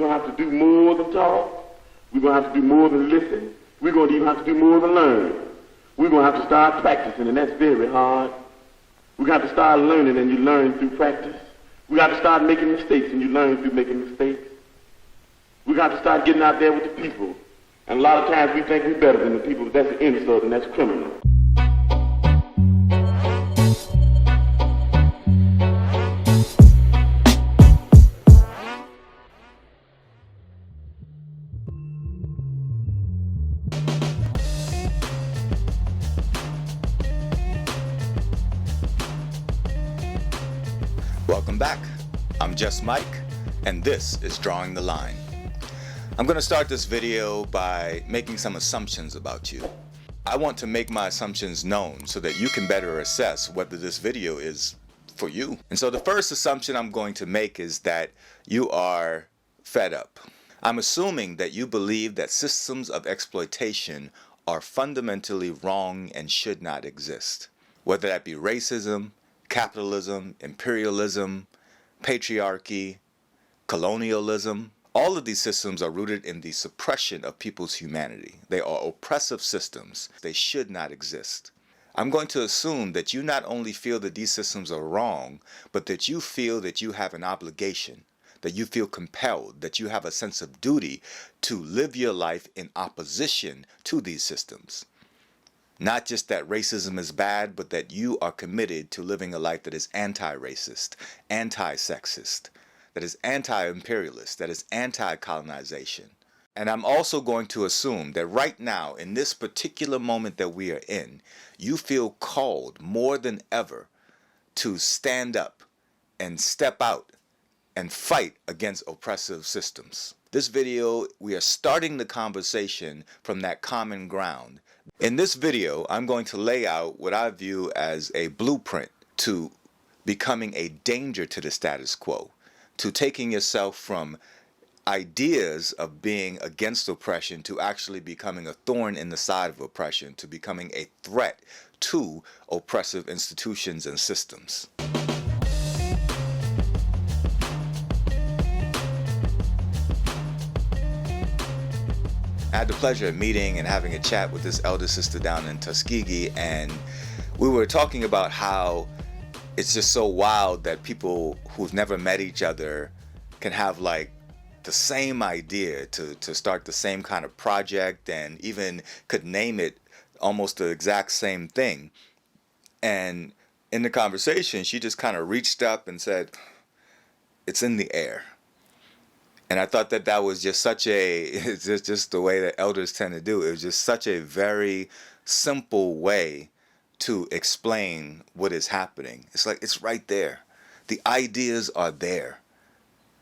going to have to do more than talk. We're going to have to do more than listen. We're going to even have to do more than learn. We're going to have to start practicing, and that's very hard. We're going to have to start learning, and you learn through practice. We got to start making mistakes, and you learn through making mistakes. We got to start getting out there with the people. And a lot of times we think we're better than the people, but that's an insult, and that's criminal. Welcome back. I'm Just Mike, and this is Drawing the Line. I'm going to start this video by making some assumptions about you. I want to make my assumptions known so that you can better assess whether this video is for you. And so the first assumption I'm going to make is that you are fed up. I'm assuming that you believe that systems of exploitation are fundamentally wrong and should not exist. Whether that be racism, capitalism, imperialism, patriarchy, colonialism. All of these systems are rooted in the suppression of people's humanity. They are oppressive systems. They should not exist. I'm going to assume that you not only feel that these systems are wrong, but that you feel that you have an obligation, that you feel compelled, that you have a sense of duty to live your life in opposition to these systems. Not just that racism is bad, but that you are committed to living a life that is anti-racist, anti-sexist, that is anti-imperialist, that is anti-colonization. And I'm also going to assume that right now, in this particular moment that we are in, you feel called more than ever to stand up and step out and fight against oppressive systems. This video, we are starting the conversation from that common ground. In this video, I'm going to lay out what I view as a blueprint to becoming a danger to the status quo, to taking yourself from ideas of being against oppression to actually becoming a thorn in the side of oppression, to becoming a threat to oppressive institutions and systems. I had the pleasure of meeting and having a chat with this elder sister down in Tuskegee, and we were talking about how it's just so wild that people who've never met each other can have like the same idea to start the same kind of project and even could name it almost the exact same thing. And in the conversation, she just kind of reached up and said, "It's in the air." And I thought that that was just such it's just the way that elders tend to do. It was just such a very simple way to explain what is happening. It's like, it's right there. The ideas are there.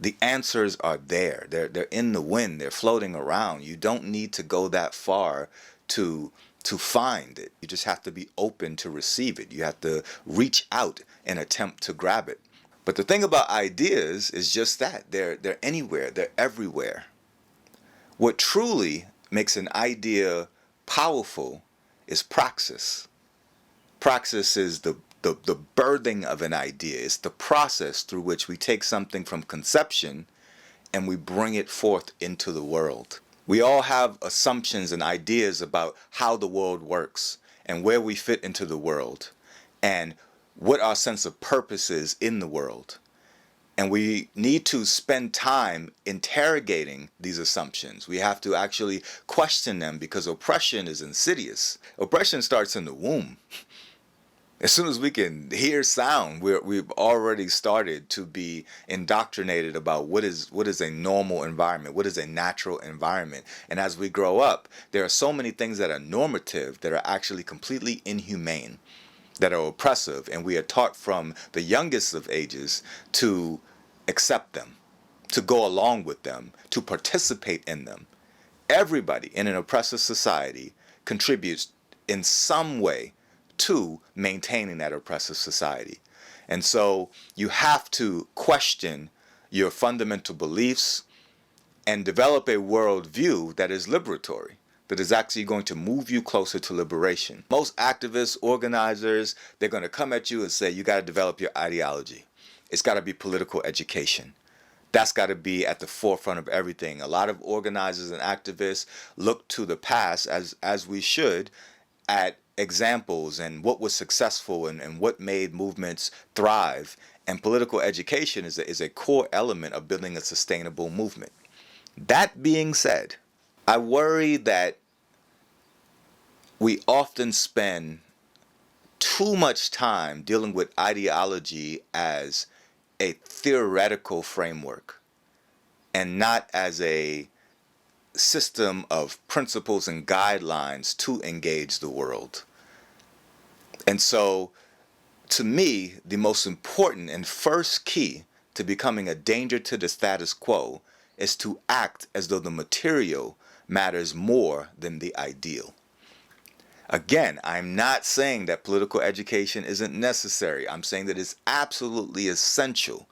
The answers are there. They're in the wind. They're floating around. You don't need to go that far to find it. You just have to be open to receive it. You have to reach out and attempt to grab it. But the thing about ideas is just that. They're anywhere. They're everywhere. What truly makes an idea powerful is praxis. Praxis is the birthing of an idea. It's the process through which we take something from conception and we bring it forth into the world. We all have assumptions and ideas about how the world works and where we fit into the world and what our sense of purpose is in the world. And we need to spend time interrogating these assumptions. We have to actually question them because oppression is insidious. Oppression starts in the womb. As soon as we can hear sound, we've already started to be indoctrinated about what is a normal environment, what is a natural environment. And as we grow up, there are so many things that are normative that are actually completely inhumane, that are oppressive, and we are taught from the youngest of ages to accept them, to go along with them, to participate in them. Everybody in an oppressive society contributes in some way to maintaining that oppressive society. And so you have to question your fundamental beliefs and develop a worldview that is liberatory, that is actually going to move you closer to liberation. Most activists, organizers, they're going to come at you and say, you got to develop your ideology. It's got to be political education. That's got to be at the forefront of everything. A lot of organizers and activists look to the past, as we should, at examples and what was successful and what made movements thrive. And political education is a core element of building a sustainable movement. That being said, I worry that we often spend too much time dealing with ideology as a theoretical framework and not as a system of principles and guidelines to engage the world. And so, to me, the most important and first key to becoming a danger to the status quo is to act as though the material matters more than the ideal. Again, I'm not saying that political education isn't necessary. I'm saying that it's absolutely essential.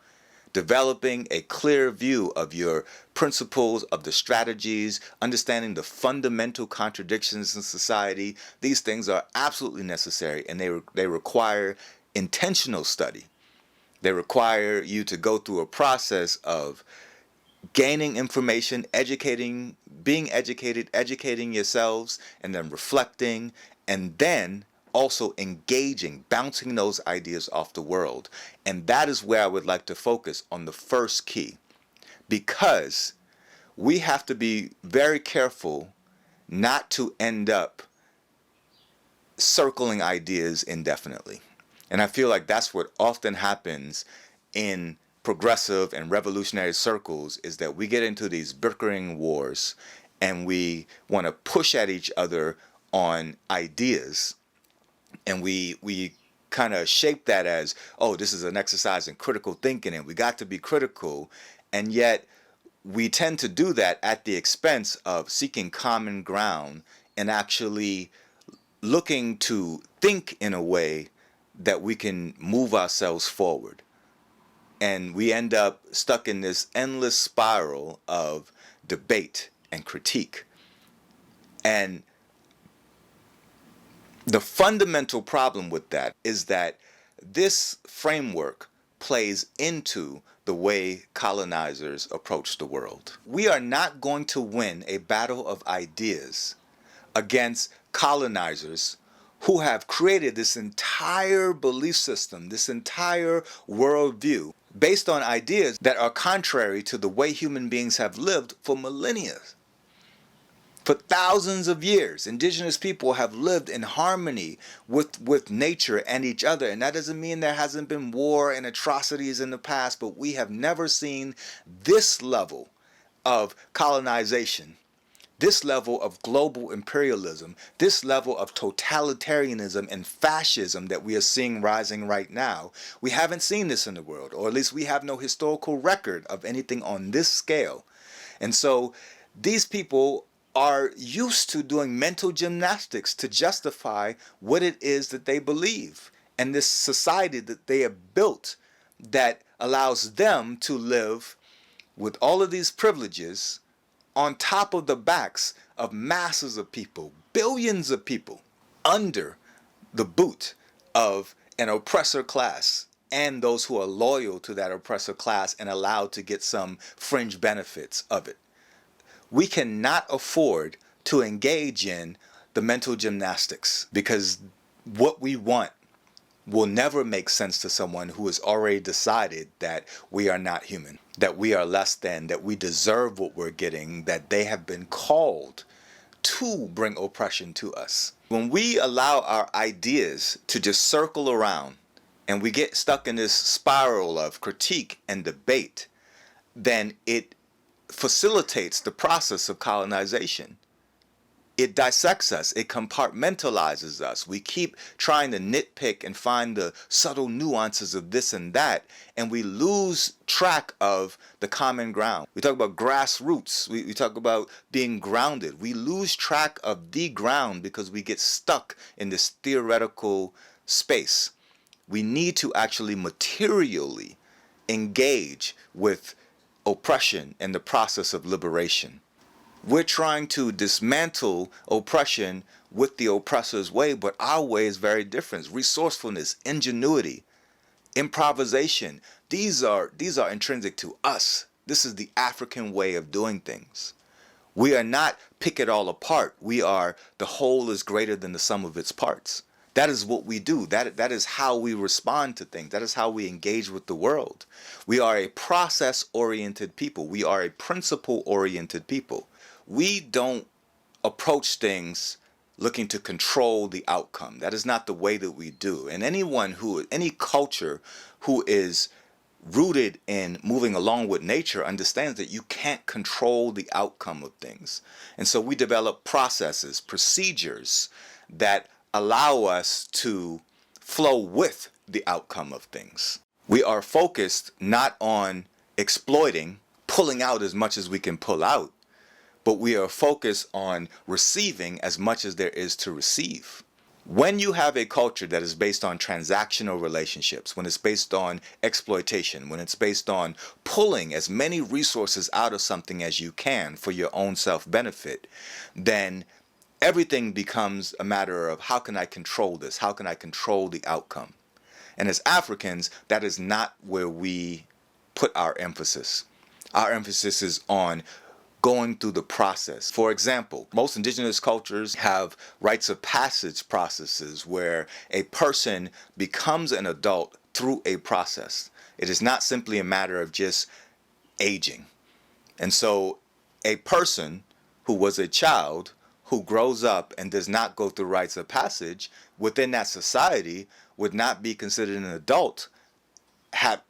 Developing a clear view of your principles, of the strategies, understanding the fundamental contradictions in society, these things are absolutely necessary, and they require intentional study. They require you to go through a process of gaining information, being educated, educating yourselves, and then reflecting, and then also engaging, bouncing those ideas off the world. And that is where I would like to focus on the first key, because we have to be very careful not to end up circling ideas indefinitely. And I feel like that's what often happens in progressive and revolutionary circles, is that we get into these bickering wars and we want to push at each other on ideas, and we kind of shape that as, oh, this is an exercise in critical thinking and we got to be critical, and yet we tend to do that at the expense of seeking common ground and actually looking to think in a way that we can move ourselves forward. And we end up stuck in this endless spiral of debate and critique. And the fundamental problem with that is that this framework plays into the way colonizers approach the world. We are not going to win a battle of ideas against colonizers who have created this entire belief system, this entire worldview, based on ideas that are contrary to the way human beings have lived for millennia. For thousands of years, indigenous people have lived in harmony with nature and each other. And that doesn't mean there hasn't been war and atrocities in the past, but we have never seen this level of colonization, this level of global imperialism, this level of totalitarianism and fascism that we are seeing rising right now. We haven't seen this in the world, or at least we have no historical record of anything on this scale. And so these people are used to doing mental gymnastics to justify what it is that they believe, and this society that they have built that allows them to live with all of these privileges on top of the backs of masses of people, billions of people, under the boot of an oppressor class and those who are loyal to that oppressor class and allowed to get some fringe benefits of it. We cannot afford to engage in the mental gymnastics, because what we want will never make sense to someone who has already decided that we are not human, that we are less than, that we deserve what we're getting, that they have been called to bring oppression to us. When we allow our ideas to just circle around and we get stuck in this spiral of critique and debate, then it facilitates the process of colonization. It dissects us. It compartmentalizes us. We keep trying to nitpick and find the subtle nuances of this and that, and we lose track of the common ground. We talk about grassroots. We talk about being grounded. We lose track of the ground because we get stuck in this theoretical space. We need to actually materially engage with oppression and the process of liberation. We're trying to dismantle oppression with the oppressor's way, but our way is very different. Resourcefulness, ingenuity, improvisation, these are intrinsic to us This is the African way of doing things. We are not pick it all apart. We are the whole is greater than the sum of its parts. That is what we do. That is how we respond to things. That is how we engage with the world. We are a process-oriented people. We are a principle-oriented people. We don't approach things looking to control the outcome. That is not the way that we do. And any culture who is rooted in moving along with nature understands that you can't control the outcome of things. And so we develop processes, procedures that allow us to flow with the outcome of things. We are focused not on exploiting, pulling out as much as we can pull out, but we are focused on receiving as much as there is to receive. When you have a culture that is based on transactional relationships, when it's based on exploitation, when it's based on pulling as many resources out of something as you can for your own self-benefit, then everything becomes a matter of how can I control this? How can I control the outcome? And as Africans, that is not where we put our emphasis. Our emphasis is on going through the process. For example, most indigenous cultures have rites of passage processes where a person becomes an adult through a process. It is not simply a matter of just aging. And so a person who was a child who grows up and does not go through rites of passage within that society would not be considered an adult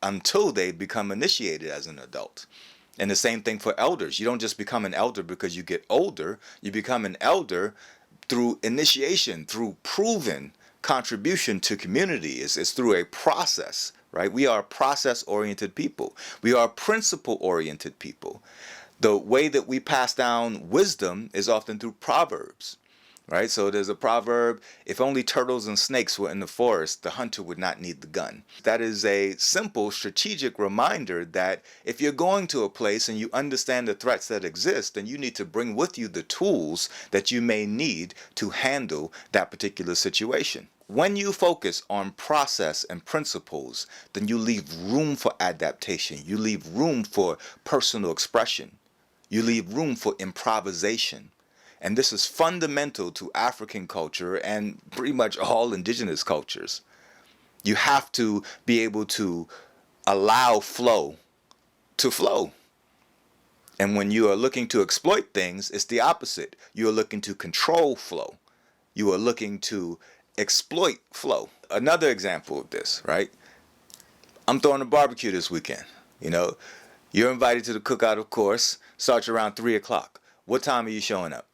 until they become initiated as an adult. And the same thing for elders. You don't just become an elder because you get older. You become an elder through initiation, through proven contribution to community. It's through a process, right? We are process-oriented people. We are principle-oriented people. The way that we pass down wisdom is often through proverbs, right? So there's a proverb, if only turtles and snakes were in the forest, the hunter would not need the gun. That is a simple strategic reminder that if you're going to a place and you understand the threats that exist, then you need to bring with you the tools that you may need to handle that particular situation. When you focus on process and principles, then you leave room for adaptation. You leave room for personal expression. You leave room for improvisation. And this is fundamental to African culture and pretty much all indigenous cultures. You have to be able to allow flow to flow. And when you are looking to exploit things, it's the opposite. You are looking to control flow. You are looking to exploit flow. Another example of this, right? I'm throwing a barbecue this weekend. You know, you're invited to the cookout, of course. Starts around 3 o'clock. What time are you showing up?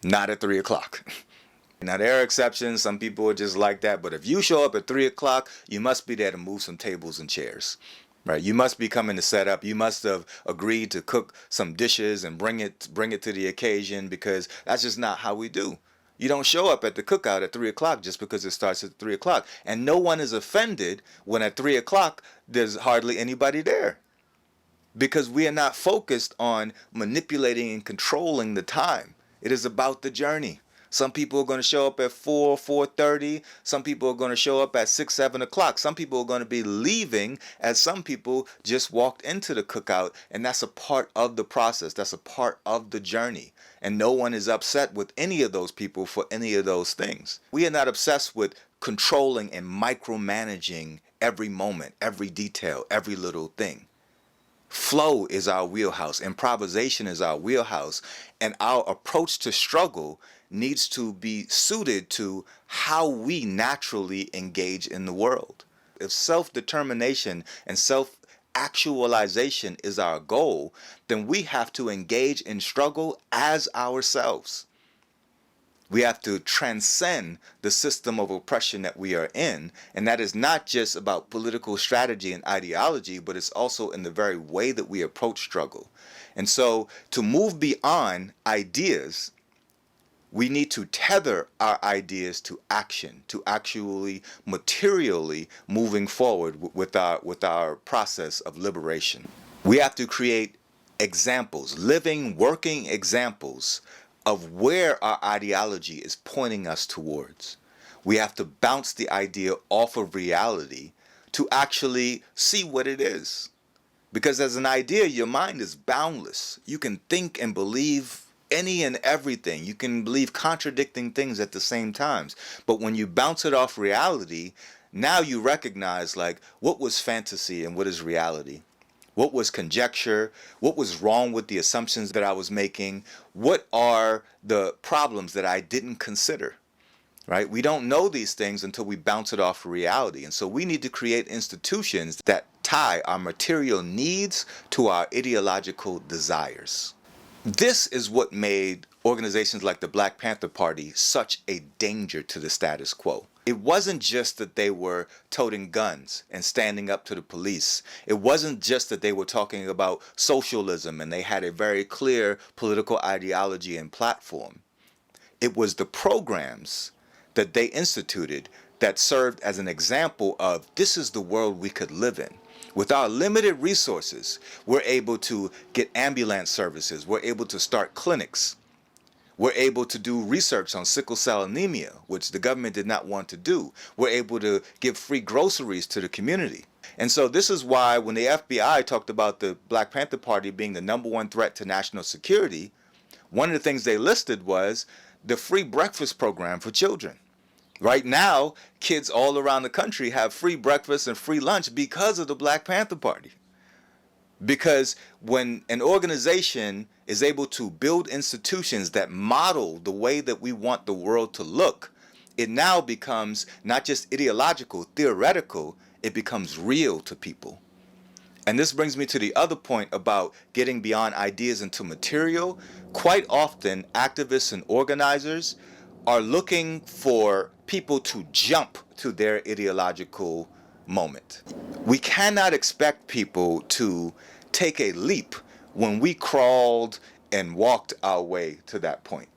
Not at 3 o'clock. Now, there are exceptions. Some people are just like that. But if you show up at 3 o'clock, you must be there to move some tables and chairs. Right? You must be coming to set up. You must have agreed to cook some dishes and bring it to the occasion, because that's just not how we do. You don't show up at the cookout at 3 o'clock just because it starts at 3 o'clock. And no one is offended when at 3 o'clock there's hardly anybody there. Because we are not focused on manipulating and controlling the time. It is about the journey. Some people are going to show up at 4:30. Some people are going to show up at 6, 7 o'clock. Some people are going to be leaving as some people just walked into the cookout. And that's a part of the process. That's a part of the journey. And no one is upset with any of those people for any of those things. We are not obsessed with controlling and micromanaging every moment, every detail, every little thing. Flow is our wheelhouse. Improvisation is our wheelhouse. And our approach to struggle needs to be suited to how we naturally engage in the world. If self-determination and self-actualization is our goal, then we have to engage in struggle as ourselves. We have to transcend the system of oppression that we are in. And that is not just about political strategy and ideology, but it's also in the very way that we approach struggle. And so to move beyond ideas, we need to tether our ideas to action, to actually materially moving forward with our process of liberation. We have to create examples, living, working examples of where our ideology is pointing us towards. We have to bounce the idea off of reality to actually see what it is. Because as an idea, your mind is boundless. You can think and believe any and everything. You can believe contradicting things at the same times. But when you bounce it off reality, now you recognize, like, what was fantasy and what is reality? What was conjecture? What was wrong with the assumptions that I was making? What are the problems that I didn't consider? Right? We don't know these things until we bounce it off reality. And so we need to create institutions that tie our material needs to our ideological desires. This is what made organizations like the Black Panther Party such a danger to the status quo. It wasn't just that they were toting guns and standing up to the police. It wasn't just that they were talking about socialism and they had a very clear political ideology and platform. It was the programs that they instituted that served as an example of this is the world we could live in. With our limited resources, we're able to get ambulance services. We're able to start clinics. We're able to do research on sickle cell anemia, which the government did not want to do. We're able to give free groceries to the community. And so this is why when the FBI talked about the Black Panther Party being the #1 threat to national security, one of the things they listed was the free breakfast program for children. Right now, kids all around the country have free breakfast and free lunch because of the Black Panther Party. Because when an organization is able to build institutions that model the way that we want the world to look, it now becomes not just ideological, theoretical, it becomes real to people. And this brings me to the other point about getting beyond ideas into material. Quite often, activists and organizers are looking for people to jump to their ideological moment. We cannot expect people to take a leap when we crawled and walked our way to that point.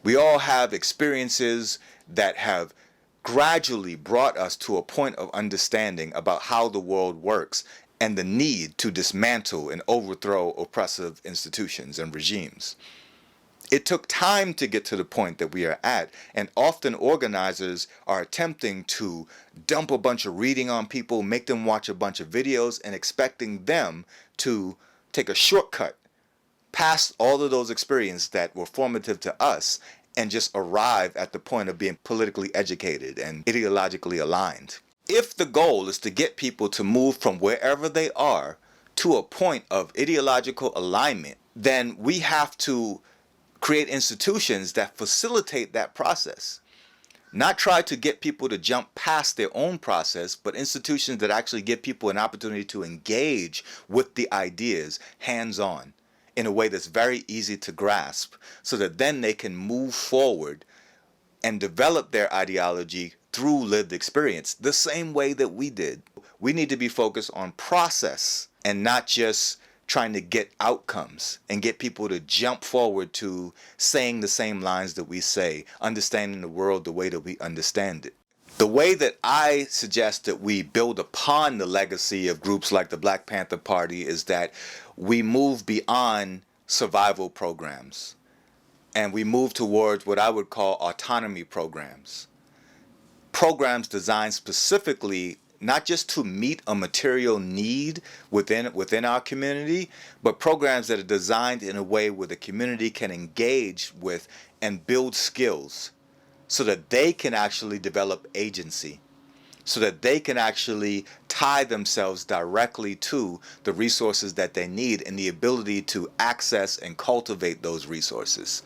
We all have experiences that have gradually brought us to a point of understanding about how the world works and the need to dismantle and overthrow oppressive institutions and regimes. It took time to get to the point that we are at, and often organizers are attempting to dump a bunch of reading on people, make them watch a bunch of videos, and expecting them to take a shortcut past all of those experiences that were formative to us and just arrive at the point of being politically educated and ideologically aligned. If the goal is to get people to move from wherever they are to a point of ideological alignment, then we have to create institutions that facilitate that process. Not try to get people to jump past their own process, but institutions that actually give people an opportunity to engage with the ideas hands-on in a way that's very easy to grasp, so that then they can move forward and develop their ideology through lived experience, the same way that we did. We need to be focused on process and not just trying to get outcomes and get people to jump forward to saying the same lines that we say, understanding the world the way that we understand it. The way that I suggest that we build upon the legacy of groups like the Black Panther Party is that we move beyond survival programs and we move towards what I would call autonomy programs. Programs designed specifically not just to meet a material need within our community, but programs that are designed in a way where the community can engage with and build skills so that they can actually develop agency, so that they can actually tie themselves directly to the resources that they need and the ability to access and cultivate those resources.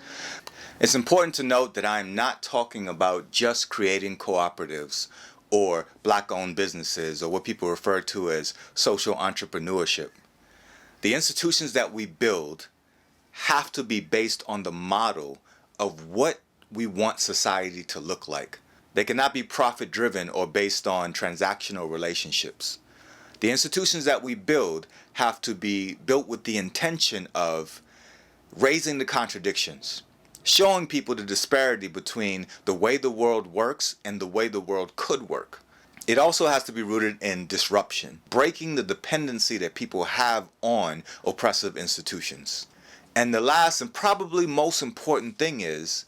It's important to note that I'm not talking about just creating cooperatives or black-owned businesses, or what people refer to as social entrepreneurship. The institutions that we build have to be based on the model of what we want society to look like. They cannot be profit-driven or based on transactional relationships. The institutions that we build have to be built with the intention of raising the contradictions, showing people the disparity between the way the world works and the way the world could work. It also has to be rooted in disruption, breaking the dependency that people have on oppressive institutions. And the last and probably most important thing is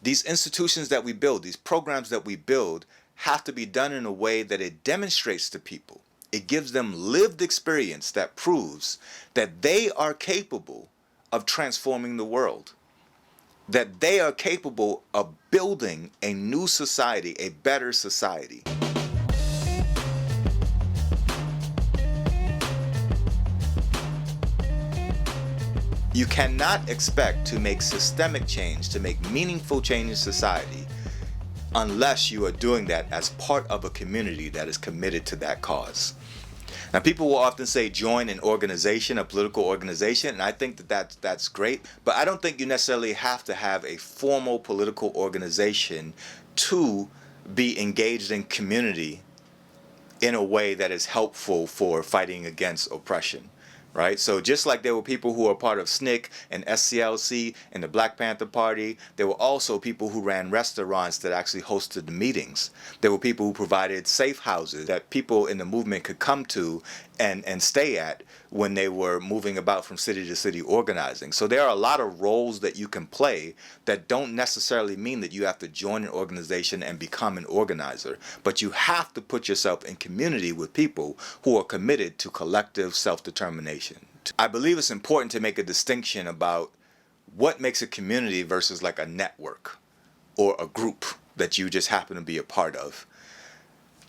these institutions that we build, these programs that we build, have to be done in a way that it demonstrates to people. It gives them lived experience that proves that they are capable of transforming the world, that they are capable of building a new society, a better society. You cannot expect to make systemic change, to make meaningful change in society, unless you are doing that as part of a community that is committed to that cause. Now, people will often say join an organization, a political organization, and I think that that's great, but I don't think you necessarily have to have a formal political organization to be engaged in community in a way that is helpful for fighting against oppression. Right? So just like there were people who were part of SNCC and SCLC and the Black Panther Party, there were also people who ran restaurants that actually hosted the meetings. There were people who provided safe houses that people in the movement could come to and stay at when they were moving about from city to city organizing. So there are a lot of roles that you can play that don't necessarily mean that you have to join an organization and become an organizer, but you have to put yourself in community with people who are committed to collective self-determination. I believe it's important to make a distinction about what makes a community versus like a network or a group that you just happen to be a part of.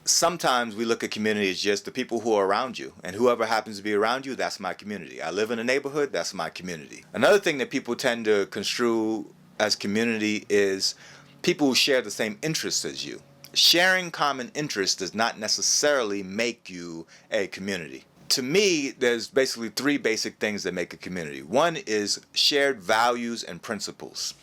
Sometimes we look at community as just the people who are around you, and whoever happens to be around you, that's my community. I live in a neighborhood, that's my community. Another thing that people tend to construe as community is people who share the same interests as you. Sharing common interests does not necessarily make you a community. To me, there's basically three basic things that make a community. One is shared values and principles.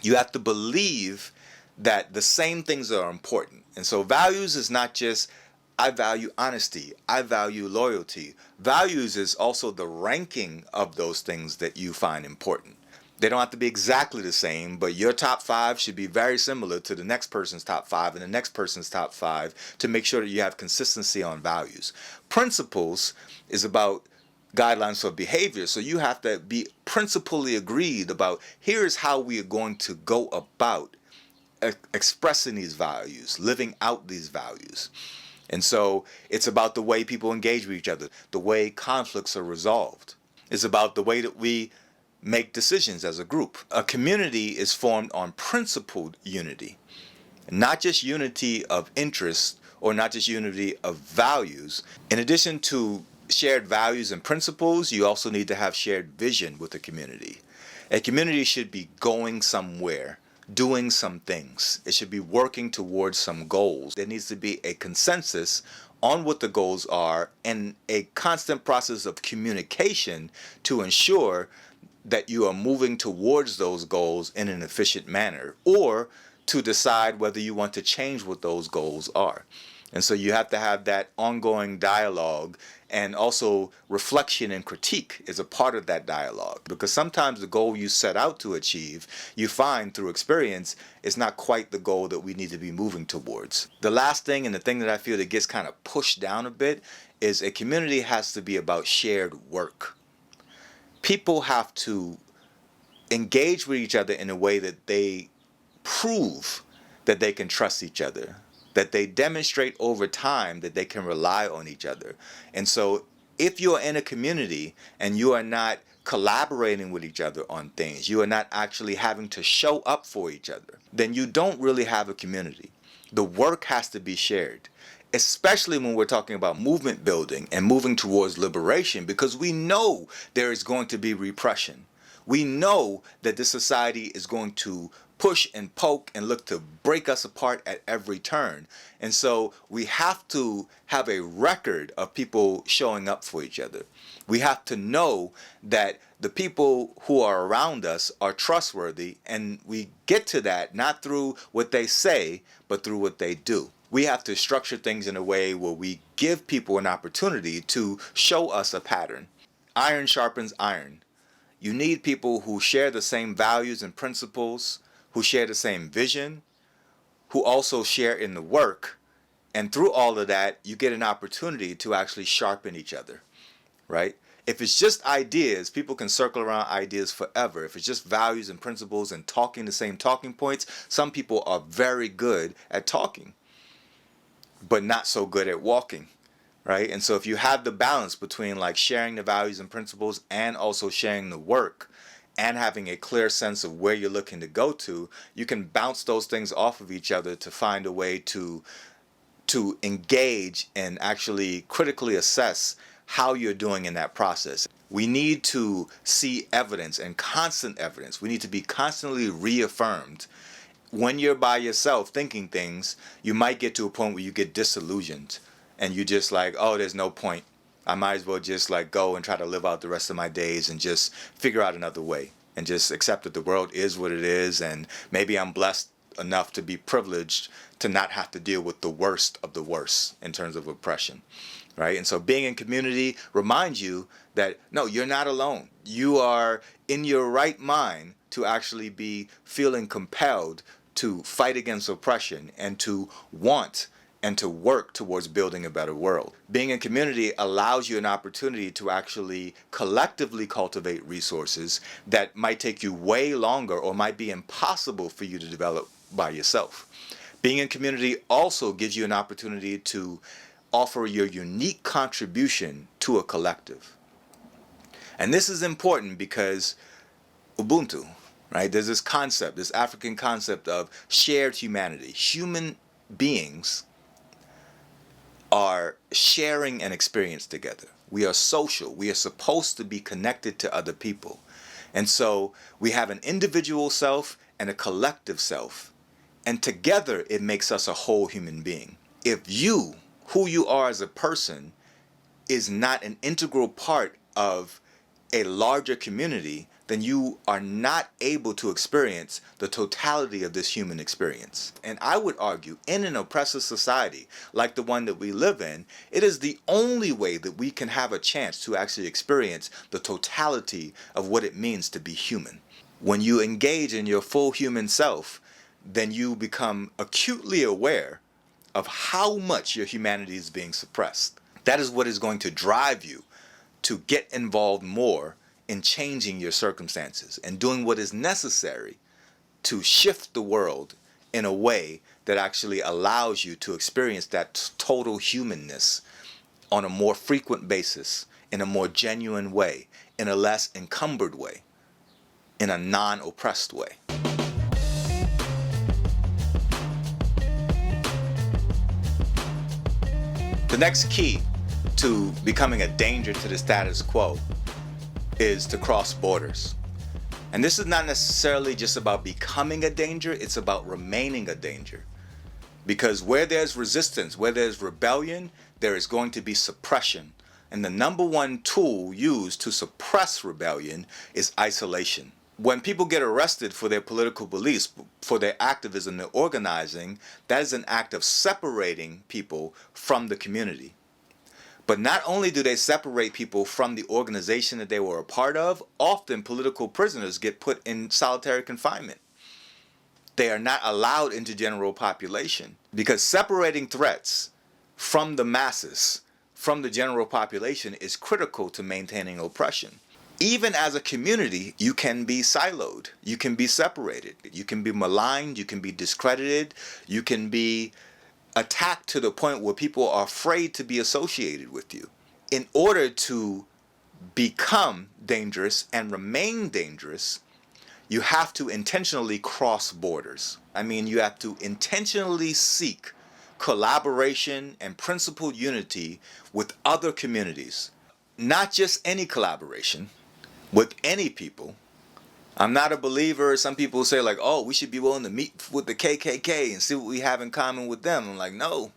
You have to believe that the same things are important. And so values is not just, I value honesty, I value loyalty. Values is also the ranking of those things that you find important. They don't have to be exactly the same, but your top 5 should be very similar to the next person's top 5 and the next person's top 5 to make sure that you have consistency on values. Principles is about guidelines for behavior, so you have to be principally agreed about here's how we are going to go about expressing these values, living out these values. And so it's about the way people engage with each other, the way conflicts are resolved. It's about the way that we make decisions as a group. A community is formed on principled unity, not just unity of interest or not just unity of values. In addition to shared values and principles, you also need to have shared vision with the community. A community should be going somewhere, doing some things. It should be working towards some goals. There needs to be a consensus on what the goals are and a constant process of communication to ensure that you are moving towards those goals in an efficient manner, or to decide whether you want to change what those goals are. And so you have to have that ongoing dialogue, and also reflection and critique is a part of that dialogue, because sometimes the goal you set out to achieve, you find through experience, is not quite the goal that we need to be moving towards. The last thing, and the thing that I feel that gets kind of pushed down a bit, is a community has to be about shared work. People have to engage with each other in a way that they prove that they can trust each other, that they demonstrate over time that they can rely on each other. And so if you're in a community and you are not collaborating with each other on things, you are not actually having to show up for each other, then you don't really have a community. The work has to be shared, especially when we're talking about movement building and moving towards liberation, because we know there is going to be repression. We know that this society is going to push and poke and look to break us apart at every turn. And so we have to have a record of people showing up for each other. We have to know that the people who are around us are trustworthy, and we get to that not through what they say, but through what they do. We have to structure things in a way where we give people an opportunity to show us a pattern. Iron sharpens iron. You need people who share the same values and principles, who share the same vision, who also share in the work. And through all of that, you get an opportunity to actually sharpen each other, right? If it's just ideas, people can circle around ideas forever. If it's just values and principles and talking the same talking points, some people are very good at talking, but not so good at walking, right? And so if you have the balance between like sharing the values and principles and also sharing the work and having a clear sense of where you're looking to go to, you can bounce those things off of each other to find a way to engage and actually critically assess how you're doing in that process. We need to see evidence and constant evidence. We need to be constantly reaffirmed. When you're by yourself thinking things, you might get to a point where you get disillusioned and you just like, oh, there's no point. I might as well just like go and try to live out the rest of my days and just figure out another way and just accept that the world is what it is, and maybe I'm blessed enough to be privileged to not have to deal with the worst of the worst in terms of oppression, right? And so being in community reminds you that no, you're not alone. You are in your right mind to actually be feeling compelled to fight against oppression and to want and to work towards building a better world. Being in community allows you an opportunity to actually collectively cultivate resources that might take you way longer or might be impossible for you to develop by yourself. Being in community also gives you an opportunity to offer your unique contribution to a collective. And this is important because Ubuntu, right? There's this concept, this African concept of shared humanity. Human beings are sharing an experience together. We are social. We are supposed to be connected to other people. And so we have an individual self and a collective self. And together it makes us a whole human being. If you, who you are as a person, is not an integral part of a larger community, then you are not able to experience the totality of this human experience. And I would argue, in an oppressive society like the one that we live in, it is the only way that we can have a chance to actually experience the totality of what it means to be human. When you engage in your full human self, then you become acutely aware of how much your humanity is being suppressed. That is what is going to drive you to get involved more in changing your circumstances and doing what is necessary to shift the world in a way that actually allows you to experience that total humanness on a more frequent basis, in a more genuine way, in a less encumbered way, in a non-oppressed way. The next key to becoming a danger to the status quo is to cross borders. And this is not necessarily just about becoming a danger, it's about remaining a danger. Because where there's resistance, where there's rebellion, there is going to be suppression. And the number one tool used to suppress rebellion is isolation. When people get arrested for their political beliefs, for their activism, their organizing, that is an act of separating people from the community. But not only do they separate people from the organization that they were a part of, often political prisoners get put in solitary confinement. They are not allowed into general population because separating threats from the masses, from the general population, is critical to maintaining oppression. Even as a community, you can be siloed, you can be separated, you can be maligned, you can be discredited, you can be attacked to the point where people are afraid to be associated with you. In order to become dangerous and remain dangerous, you have to intentionally cross borders. I mean, you have to intentionally seek collaboration and principled unity with other communities. Not just any collaboration, with any people. I'm not a believer. Some people say like, oh, we should be willing to meet with the KKK and see what we have in common with them. I'm like, no.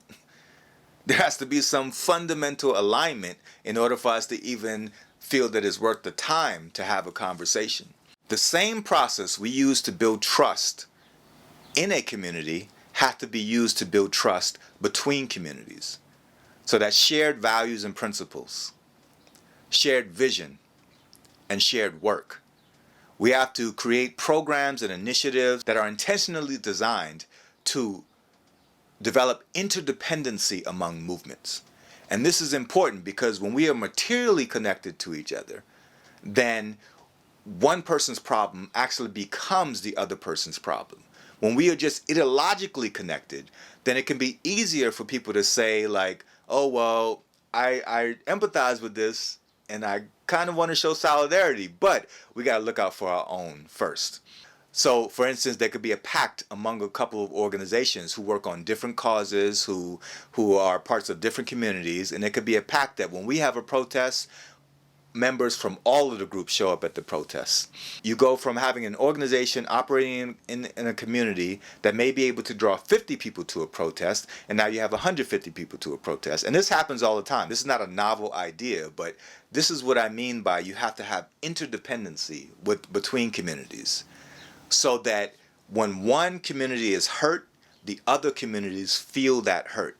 There has to be some fundamental alignment in order for us to even feel that it's worth the time to have a conversation. The same process we use to build trust in a community has to be used to build trust between communities. So that shared values and principles, shared vision, and shared work. We have to create programs and initiatives that are intentionally designed to develop interdependency among movements. And this is important because when we are materially connected to each other, then one person's problem actually becomes the other person's problem. When we are just ideologically connected, then it can be easier for people to say like, oh, well, I empathize with this, and I kind of want to show solidarity, but we got to look out for our own first. So, for instance, there could be a pact among a couple of organizations who work on different causes, who are parts of different communities, and it could be a pact that when we have a protest, members from all of the groups show up at the protests. You go from having an organization operating in a community that may be able to draw 50 people to a protest, and now you have 150 people to a protest. And this happens all the time. This is not a novel idea, but this is what I mean by you have to have interdependency between communities, so that when one community is hurt, the other communities feel that hurt.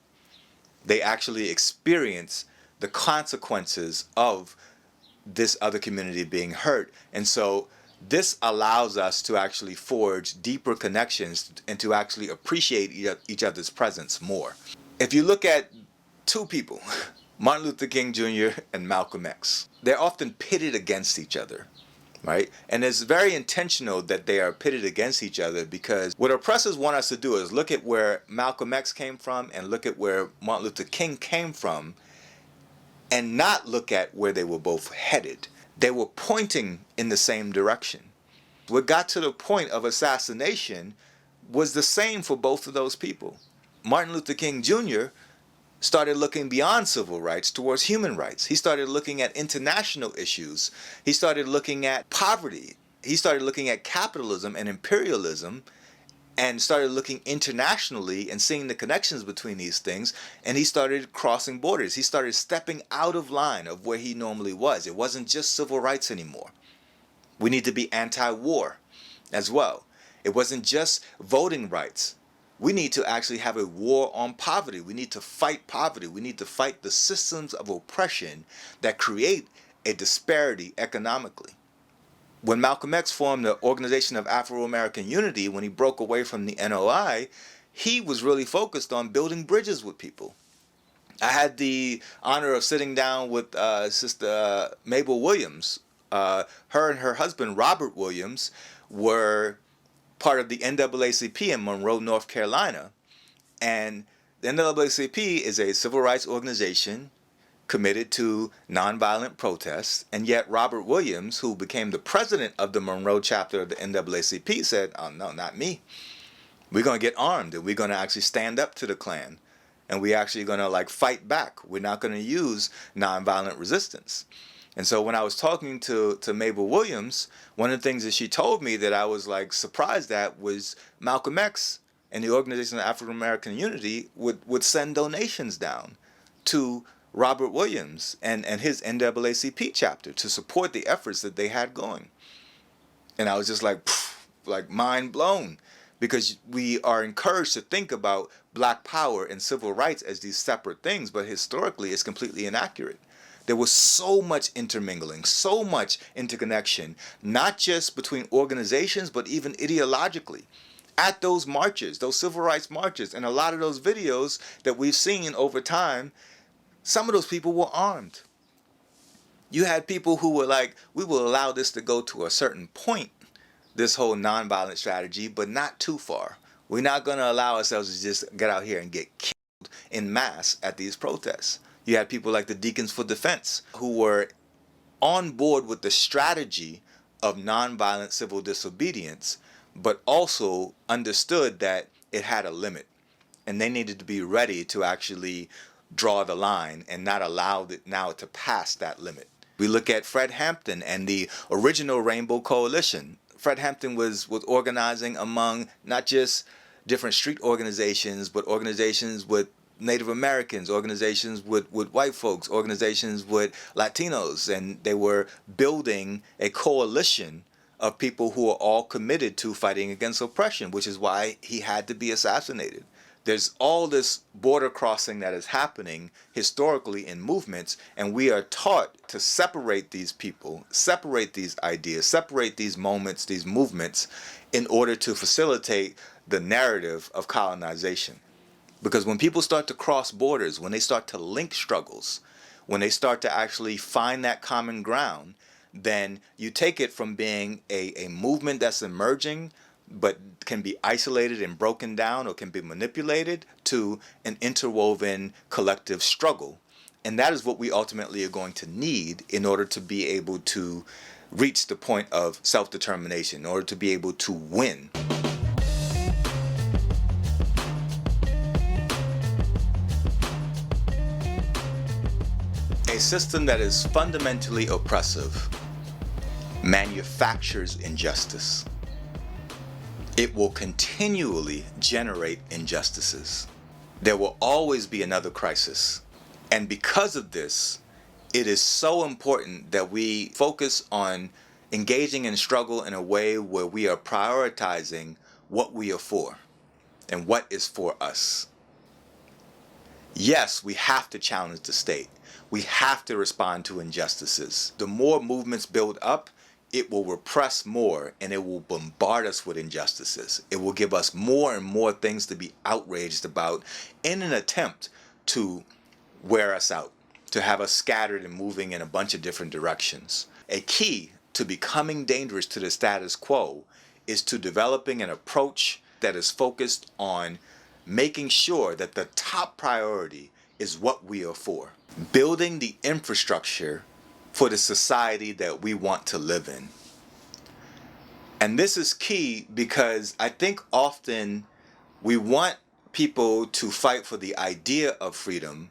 They actually experience the consequences of this other community being hurt. And so this allows us to actually forge deeper connections and to actually appreciate each other's presence more. If you look at two people, Martin Luther King Jr. and Malcolm X, they're often pitted against each other, right? And it's very intentional that they are pitted against each other, because what oppressors want us to do is look at where Malcolm X came from and look at where Martin Luther King came from, and not look at where they were both headed. They were pointing in the same direction. What got to the point of assassination was the same for both of those people. Martin Luther King Jr. started looking beyond civil rights towards human rights. He started looking at international issues. He started looking at poverty. He started looking at capitalism and imperialism, and started looking internationally and seeing the connections between these things. And he started crossing borders. He started stepping out of line of where he normally was. It wasn't just civil rights anymore. We need to be anti-war as well. It wasn't just voting rights. We need to actually have a war on poverty. We need to fight poverty. We need to fight the systems of oppression that create a disparity economically. When Malcolm X formed the Organization of Afro-American Unity, when he broke away from the NOI, he was really focused on building bridges with people. I had the honor of sitting down with Sister Mabel Williams. Her and her husband, Robert Williams, were part of the NAACP in Monroe, North Carolina. And the NAACP is a civil rights organization committed to nonviolent protests, and yet Robert Williams, who became the president of the Monroe chapter of the NAACP, said, "Oh no, not me. We're going to get armed, and we're going to actually stand up to the Klan, and we're actually going to fight back. We're not going to use nonviolent resistance." And so when I was talking to Mabel Williams, one of the things that she told me that I was surprised at was Malcolm X and the Organization of African American Unity would send donations down to Robert Williams and his NAACP chapter to support the efforts that they had going. And I was just mind blown, because we are encouraged to think about black power and civil rights as these separate things, but historically it's completely inaccurate. There was so much intermingling, so much interconnection, not just between organizations, but even ideologically. At those marches, those civil rights marches, and a lot of those videos that we've seen over time, some of those people were armed. You had people who were like, we will allow this to go to a certain point, this whole nonviolent strategy, but not too far. We're not going to allow ourselves to just get out here and get killed in mass at these protests. You had people like the Deacons for Defense who were on board with the strategy of nonviolent civil disobedience, but also understood that it had a limit, and they needed to be ready to actually draw the line and not allow it now to pass that limit. We look at Fred Hampton and the original Rainbow Coalition. Fred Hampton was organizing among not just different street organizations, but organizations with Native Americans, organizations with white folks, organizations with Latinos, and they were building a coalition of people who are all committed to fighting against oppression, which is why he had to be assassinated. There's all this border crossing that is happening historically in movements, and we are taught to separate these people, separate these ideas, separate these moments, these movements, in order to facilitate the narrative of colonization. Because when people start to cross borders, when they start to link struggles, when they start to actually find that common ground, then you take it from being a movement that's emerging but can be isolated and broken down or can be manipulated to an interwoven collective struggle. And that is what we ultimately are going to need in order to be able to reach the point of self-determination, in order to be able to win. A system that is fundamentally oppressive manufactures injustice. It will continually generate injustices. There will always be another crisis. And because of this, it is so important that we focus on engaging in struggle in a way where we are prioritizing what we are for and what is for us. Yes, we have to challenge the state. We have to respond to injustices. The more movements build up, it will repress more and it will bombard us with injustices. It will give us more and more things to be outraged about in an attempt to wear us out, to have us scattered and moving in a bunch of different directions. A key to becoming dangerous to the status quo is to developing an approach that is focused on making sure that the top priority is what we are for. Building the infrastructure for the society that we want to live in. And this is key because I think often we want people to fight for the idea of freedom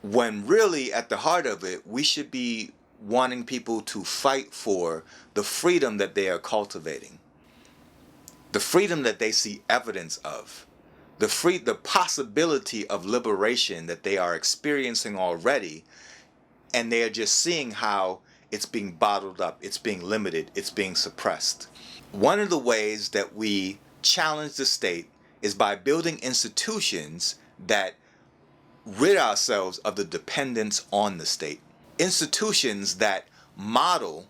when really at the heart of it, we should be wanting people to fight for the freedom that they are cultivating, the freedom that they see evidence of, the possibility of liberation that they are experiencing already, and they are just seeing how it's being bottled up, it's being limited, it's being suppressed. One of the ways that we challenge the state is by building institutions that rid ourselves of the dependence on the state. Institutions that model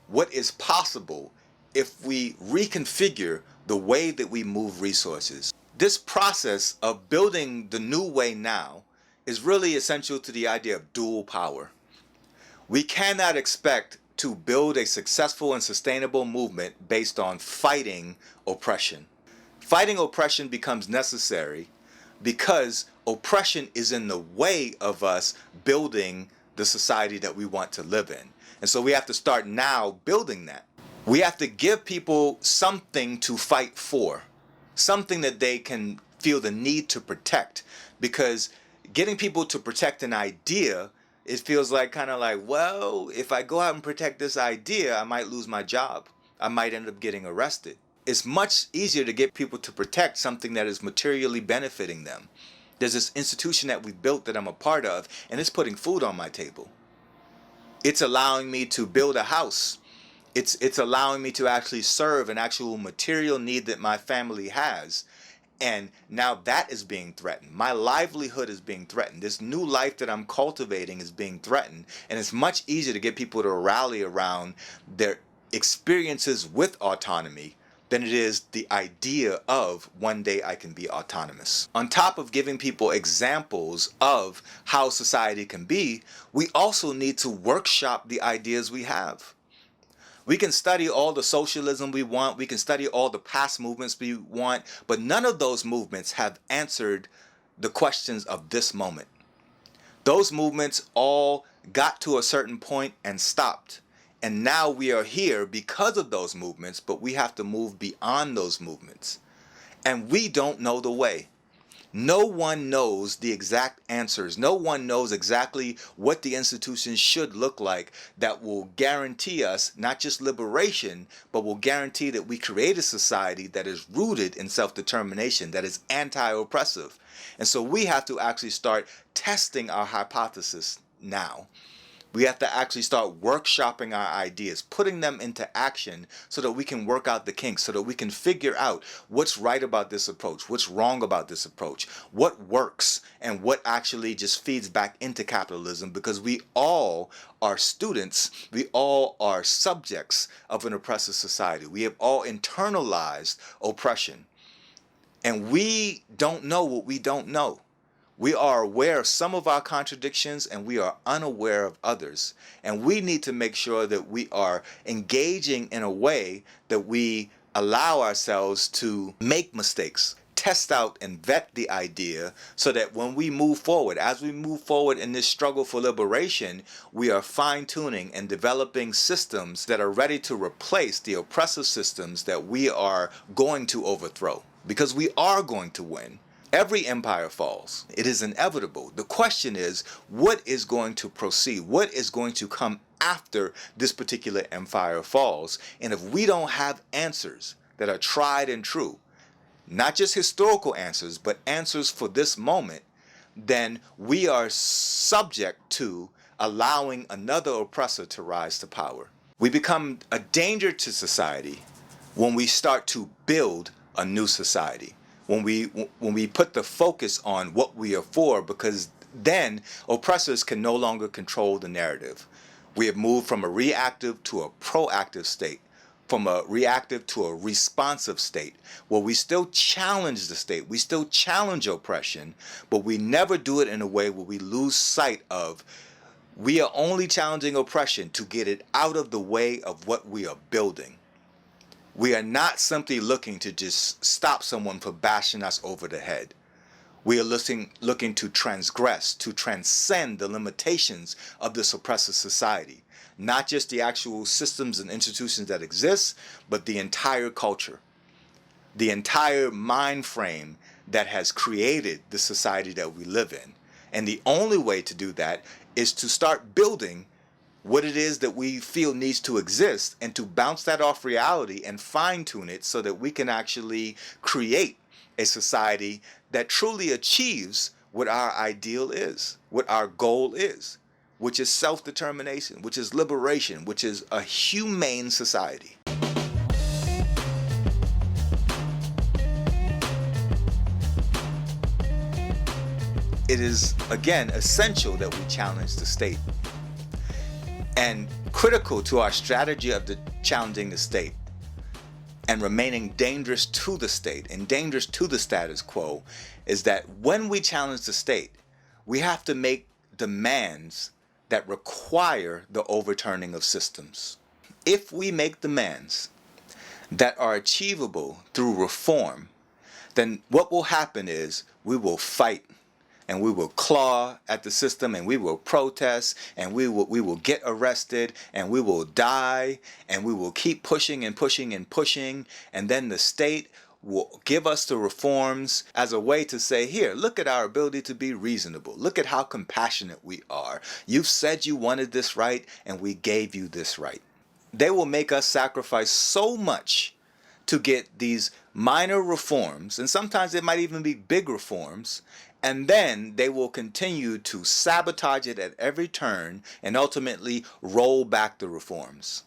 what is possible if we reconfigure the way that we move resources. This process of building the new way now is really essential to the idea of dual power. We cannot expect to build a successful and sustainable movement based on fighting oppression. Fighting oppression becomes necessary because oppression is in the way of us building the society that we want to live in. And so we have to start now building that. We have to give people something to fight for, something that they can feel the need to protect, because getting people to protect an idea, it feels like kind of like, well, if I go out and protect this idea, I might lose my job. I might end up getting arrested. It's much easier to get people to protect something that is materially benefiting them. There's this institution that we've built that I'm a part of, and it's putting food on my table. It's allowing me to build a house. It's allowing me to actually serve an actual material need that my family has. And now that is being threatened. My livelihood is being threatened. This new life that I'm cultivating is being threatened. And it's much easier to get people to rally around their experiences with autonomy than it is the idea of one day I can be autonomous. On top of giving people examples of how society can be, we also need to workshop the ideas we have. We can study all the socialism we want, we can study all the past movements we want, but none of those movements have answered the questions of this moment. Those movements all got to a certain point and stopped. And now we are here because of those movements, but we have to move beyond those movements. And we don't know the way. No one knows the exact answers. No one knows exactly what the institutions should look like that will guarantee us not just liberation, but will guarantee that we create a society that is rooted in self-determination, that is anti-oppressive. And so we have to actually start testing our hypothesis now. We have to actually start workshopping our ideas, putting them into action so that we can work out the kinks, so that we can figure out what's right about this approach, what's wrong about this approach, what works, and what actually just feeds back into capitalism, because we all are students, we all are subjects of an oppressive society. We have all internalized oppression, and we don't know what we don't know. We are aware of some of our contradictions and we are unaware of others. And we need to make sure that we are engaging in a way that we allow ourselves to make mistakes, test out and vet the idea so that when we move forward, as we move forward in this struggle for liberation, we are fine-tuning and developing systems that are ready to replace the oppressive systems that we are going to overthrow. Because we are going to win. Every empire falls. It is inevitable. The question is, what is going to proceed? What is going to come after this particular empire falls? And if we don't have answers that are tried and true, not just historical answers, but answers for this moment, then we are subject to allowing another oppressor to rise to power. We become a danger to society when we start to build a new society. When we put the focus on what we are for, because then oppressors can no longer control the narrative. We have moved from a reactive to a proactive state, from a reactive to a responsive state, where we still challenge the state, we still challenge oppression, but we never do it in a way where we lose sight of we are only challenging oppression to get it out of the way of what we are building. We are not simply looking to just stop someone from bashing us over the head. We are looking to transgress, to transcend the limitations of this oppressive society. Not just the actual systems and institutions that exist, but the entire culture, the entire mind frame that has created the society that we live in. And the only way to do that is to start building what it is that we feel needs to exist, and to bounce that off reality and fine-tune it so that we can actually create a society that truly achieves what our ideal is, what our goal is, which is self-determination, which is liberation, which is a humane society. It is, again, essential that we challenge the state. And critical to our strategy of challenging the state and remaining dangerous to the state and dangerous to the status quo is that when we challenge the state, we have to make demands that require the overturning of systems. If we make demands that are achievable through reform, then what will happen is we will fight, and we will claw at the system, and we will protest, and we will get arrested, and we will die, and we will keep pushing and pushing and pushing, and then the state will give us the reforms as a way to say, here, look at our ability to be reasonable. Look at how compassionate we are. You've said you wanted this right, and we gave you this right. They will make us sacrifice so much to get these minor reforms, and sometimes it might even be big reforms, and then they will continue to sabotage it at every turn and ultimately roll back the reforms.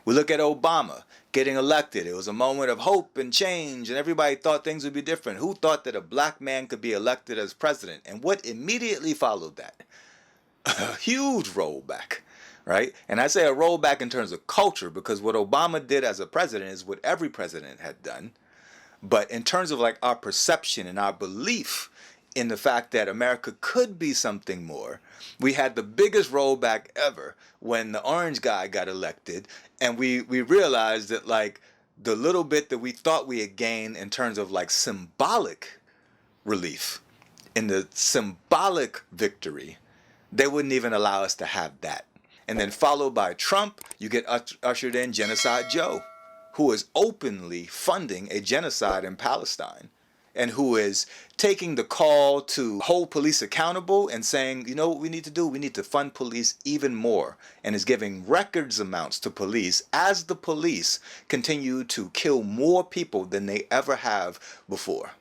We look at Obama getting elected. It was a moment of hope and change, and everybody thought things would be different. Who thought that a black man could be elected as president? And what immediately followed that? A huge rollback, right? And I say a rollback in terms of culture, because what Obama did as a president is what every president had done. But in terms of like our perception and our belief in the fact that America could be something more, we had the biggest rollback ever when the orange guy got elected, and we realized that like the little bit that we thought we had gained in terms of like symbolic relief, in the symbolic victory, they wouldn't even allow us to have that. And then followed by Trump, you get ushered in Genocide Joe, who is openly funding a genocide in Palestine, and who is taking the call to hold police accountable and saying, you know what we need to do? We need to fund police even more, and is giving records amounts to police as the police continue to kill more people than they ever have before,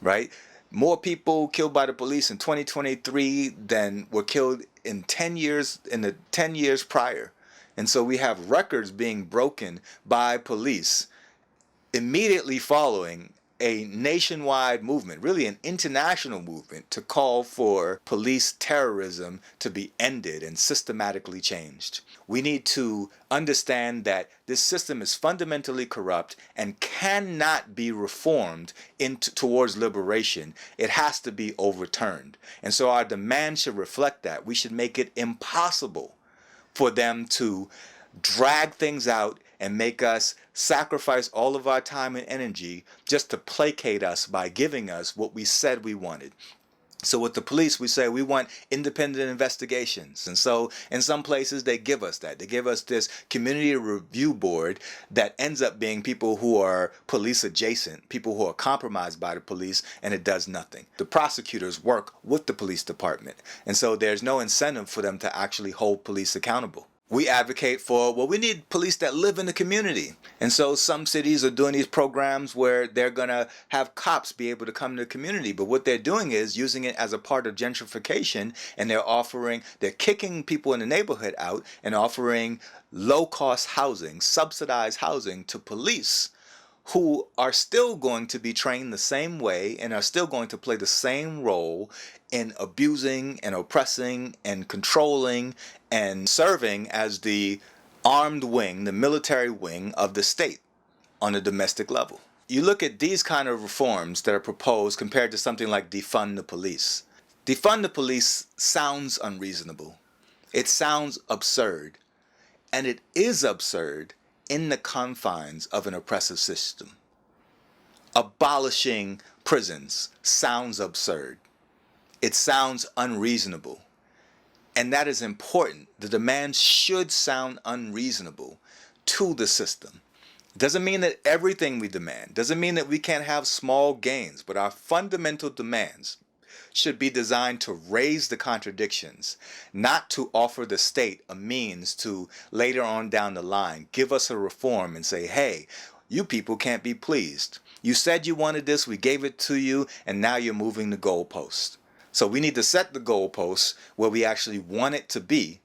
right? More people killed by the police in 2023 than were killed in 10 years, in the 10 years prior. And so we have records being broken by police immediately following a nationwide movement, really an international movement, to call for police terrorism to be ended and systematically changed. We need to understand that this system is fundamentally corrupt and cannot be reformed towards liberation. It has to be overturned. And so our demand should reflect that. We should make it impossible for them to drag things out and make us sacrifice all of our time and energy just to placate us by giving us what we said we wanted. So with the police, we say we want independent investigations. And so in some places, they give us that. They give us this community review board that ends up being people who are police adjacent, people who are compromised by the police, and it does nothing. The prosecutors work with the police department. And so there's no incentive for them to actually hold police accountable. We advocate for, well, we need police that live in the community. And so some cities are doing these programs where they're going to have cops be able to come to the community. But what they're doing is using it as a part of gentrification, and they're kicking people in the neighborhood out and offering low-cost housing, subsidized housing to police who are still going to be trained the same way and are still going to play the same role in abusing and oppressing and controlling and serving as the armed wing, the military wing of the state on a domestic level. You look at these kind of reforms that are proposed compared to something like defund the police. Defund the police sounds unreasonable. It sounds absurd. And it is absurd in the confines of an oppressive system. Abolishing prisons sounds absurd. It sounds unreasonable. And that is important. The demands should sound unreasonable to the system. It doesn't mean that everything we demand, doesn't mean that we can't have small gains, but our fundamental demands should be designed to raise the contradictions, not to offer the state a means to later on down the line give us a reform and say, hey, you people can't be pleased. You said you wanted this, we gave it to you, and now you're moving the goalpost. So we need to set the goalposts where we actually want it to be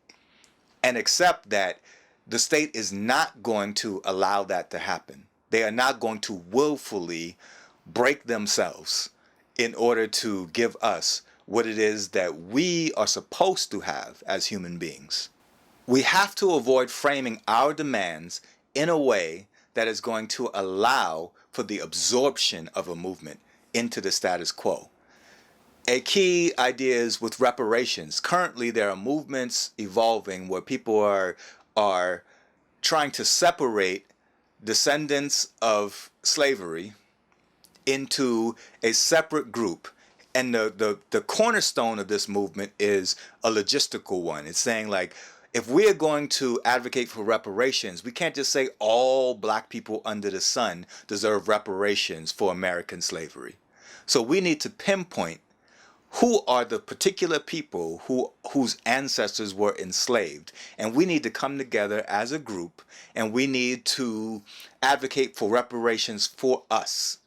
and accept that the state is not going to allow that to happen. They are not going to willfully break themselves in order to give us what it is that we are supposed to have as human beings. We have to avoid framing our demands in a way that is going to allow for the absorption of a movement into the status quo. A key idea is with reparations. Currently, there are movements evolving where people are trying to separate descendants of slavery into a separate group. And the cornerstone of this movement is a logistical one. It's saying, like, if we are going to advocate for reparations, we can't just say all black people under the sun deserve reparations for American slavery. So we need to pinpoint who are the particular people whose ancestors were enslaved. And we need to come together as a group, and we need to advocate for reparations for us.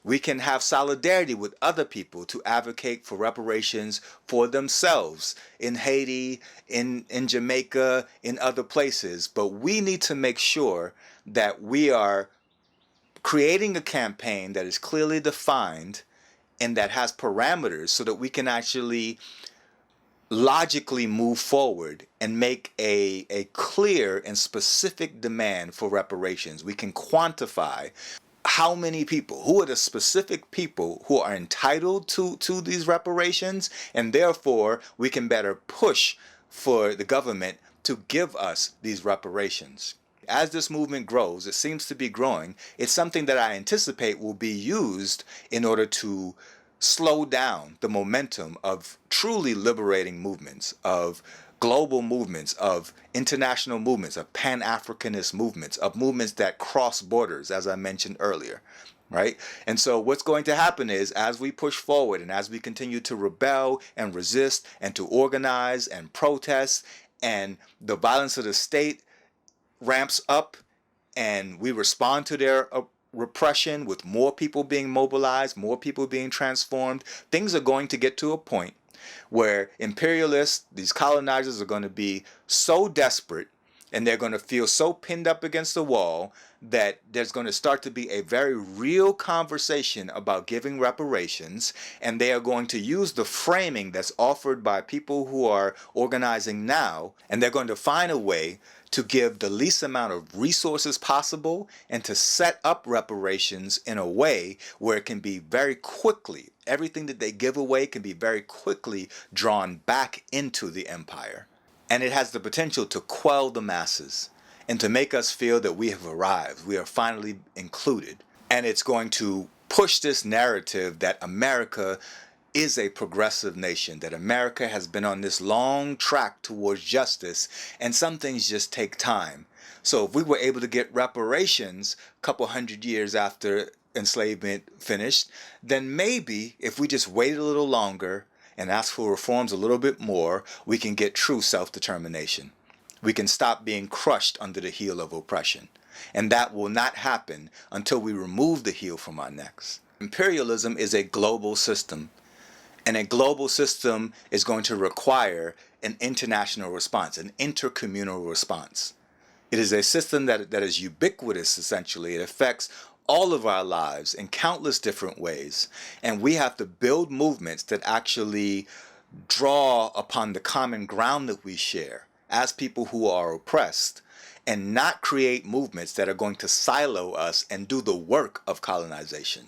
We can have solidarity with other people to advocate for reparations for themselves in Haiti, in Jamaica, in other places. But we need to make sure that we are creating a campaign that is clearly defined and that has parameters so that we can actually logically move forward and make a clear and specific demand for reparations. We can quantify how many people, who are the specific people who are entitled to these reparations, and therefore we can better push for the government to give us these reparations. As this movement grows, it seems to be growing, it's something that I anticipate will be used in order to slow down the momentum of truly liberating movements, of global movements, of international movements, of Pan-Africanist movements, of movements that cross borders, as I mentioned earlier, right? And so what's going to happen is, as we push forward and as we continue to rebel and resist and to organize and protest, and the violence of the state ramps up and we respond to their repression with more people being mobilized, more people being transformed, things are going to get to a point where imperialists, these colonizers, are going to be so desperate and they're going to feel so pinned up against the wall that there's going to start to be a very real conversation about giving reparations, and they are going to use the framing that's offered by people who are organizing now, and they're going to find a way to give the least amount of resources possible and to set up reparations in a way where it can be very quickly, everything that they give away can be very quickly drawn back into the empire. And it has the potential to quell the masses. and to make us feel that we have arrived, we are finally included. And it's going to push this narrative that America is a progressive nation, that America has been on this long track towards justice, and some things just take time. So if we were able to get reparations a couple hundred years after enslavement finished, then maybe if we just wait a little longer and ask for reforms a little bit more, we can get true self-determination. We can stop being crushed under the heel of oppression. And that will not happen until we remove the heel from our necks. Imperialism is a global system, and a global system is going to require an international response, an intercommunal response. It is a system that is ubiquitous, essentially. It affects all of our lives in countless different ways. And we have to build movements that actually draw upon the common ground that we share as people who are oppressed, and not create movements that are going to silo us and do the work of colonization.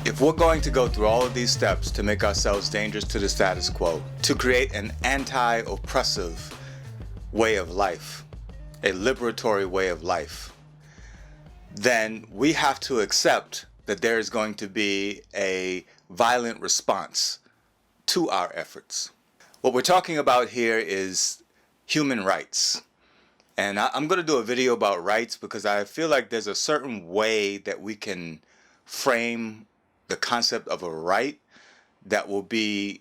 If we're going to go through all of these steps to make ourselves dangerous to the status quo, to create an anti-oppressive way of life, a liberatory way of life, then we have to accept that there is going to be a violent response to our efforts. What we're talking about here is human rights. And I'm going to do a video about rights because I feel like there's a certain way that we can frame the concept of a right that will be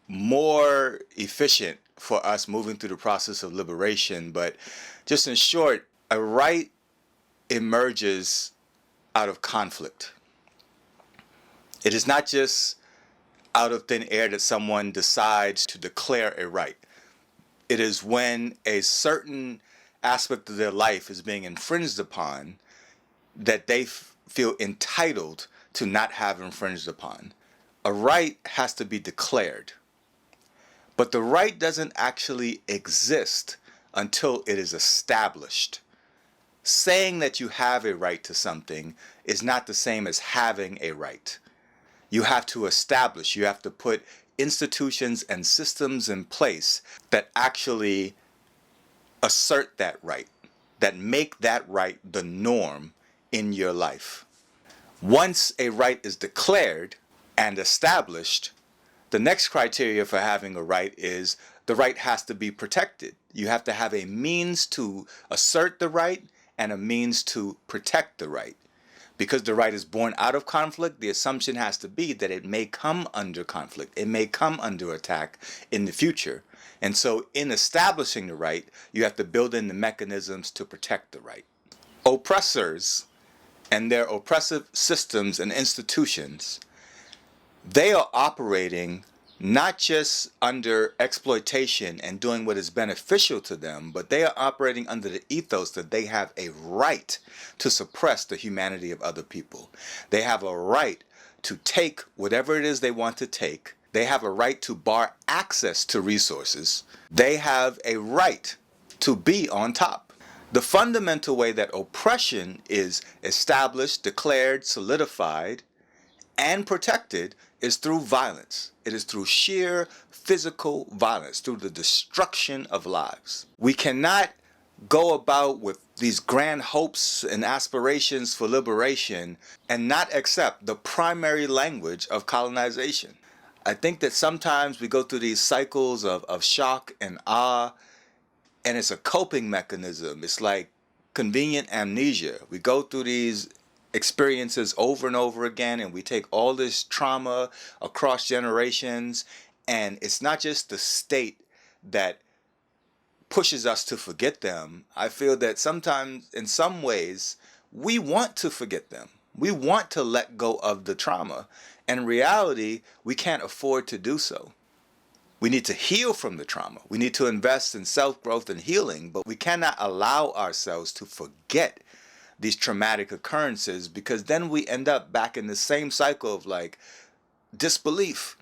more efficient for us moving through the process of liberation. But just in short, a right emerges out of conflict. It is not just out of thin air that someone decides to declare a right. It is when a certain aspect of their life is being infringed upon that they feel entitled to not have infringed upon. A right has to be declared. But the right doesn't actually exist until it is established. Saying that you have a right to something is not the same as having a right. You have to establish, you have to put institutions and systems in place that actually assert that right, that make that right the norm in your life. Once a right is declared and established, the next criteria for having a right is the right has to be protected. You have to have a means to assert the right and a means to protect the right. Because the right is born out of conflict, the assumption has to be that it may come under conflict. It may come under attack in the future. And so in establishing the right, you have to build in the mechanisms to protect the right. Oppressors and their oppressive systems and institutions, they are operating not just under exploitation and doing what is beneficial to them, but they are operating under the ethos that they have a right to suppress the humanity of other people. They have a right to take whatever it is they want to take. They have a right to bar access to resources. They have a right to be on top. The fundamental way that oppression is established, declared, solidified, and protected is through violence. It is through sheer physical violence, through the destruction of lives. We cannot go about with these grand hopes and aspirations for liberation and not accept the primary language of colonization. I think that sometimes we go through these cycles of shock and awe, and it's a coping mechanism. It's like convenient amnesia. We go through these experiences over and over again, and we take all this trauma across generations, and it's not just the state that pushes us to forget them. I feel that sometimes, in some ways, we want to forget them. We want to let go of the trauma. And in reality, we can't afford to do so. We need to heal from the trauma. We need to invest in self-growth and healing, but we cannot allow ourselves to forget these traumatic occurrences, because then we end up back in the same cycle of like disbelief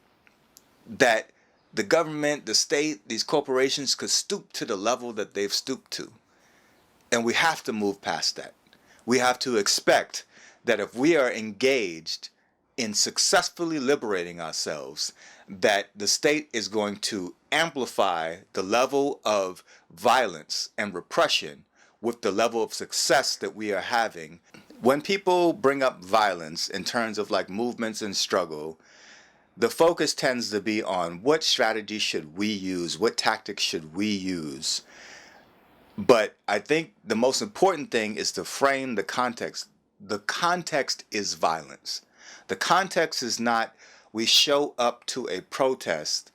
that the government, the state, these corporations could stoop to the level that they've stooped to. And we have to move past that. We have to expect that if we are engaged in successfully liberating ourselves, that the state is going to amplify the level of violence and repression with the level of success that we are having. When people bring up violence in terms of like movements and struggle, the focus tends to be on what strategy should we use, what tactics should we use. But I think the most important thing is to frame the context. The context is violence. The context is not we show up to a protest